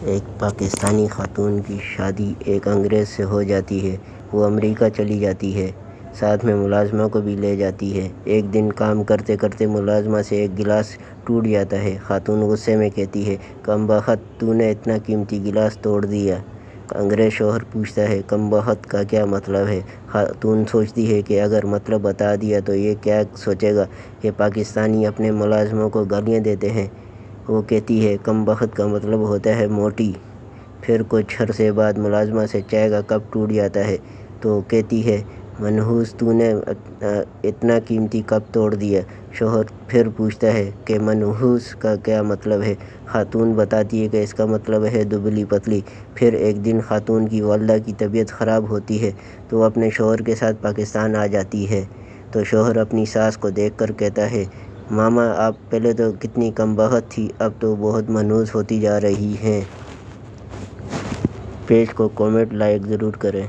ایک پاکستانی خاتون کی شادی ایک انگریز سے ہو جاتی ہے۔ وہ امریکہ چلی جاتی ہے، ساتھ میں ملازمہ کو بھی لے جاتی ہے۔ ایک دن کام کرتے کرتے ملازمہ سے ایک گلاس ٹوٹ جاتا ہے۔ خاتون غصے میں کہتی ہے، کم بخت، تو نے اتنا قیمتی گلاس توڑ دیا۔ انگریز شوہر پوچھتا ہے، کم بخت کا کیا مطلب ہے؟ خاتون سوچتی ہے کہ اگر مطلب بتا دیا تو یہ کیا سوچے گا کہ پاکستانی اپنے ملازموں کو گالیاں دیتے ہیں۔ وہ کہتی ہے، کم بخت کا مطلب ہوتا ہے موٹی۔ پھر کچھ عرصے بعد ملازمہ سے چائے کا کپ ٹوٹ جاتا ہے تو کہتی ہے، منحوس، تو نے اتنا قیمتی کپ توڑ دیا۔ شوہر پھر پوچھتا ہے کہ منحوس کا کیا مطلب ہے؟ خاتون بتاتی ہے کہ اس کا مطلب ہے دبلی پتلی۔ پھر ایک دن خاتون کی والدہ کی طبیعت خراب ہوتی ہے تو وہ اپنے شوہر کے ساتھ پاکستان آ جاتی ہے۔ تو شوہر اپنی ساس کو دیکھ کر کہتا ہے، ماما، آپ پہلے تو کتنی کم بخت تھی، اب تو بہت منحوس ہوتی جا رہی ہیں۔ پیج کو کمنٹ لائک ضرور کریں۔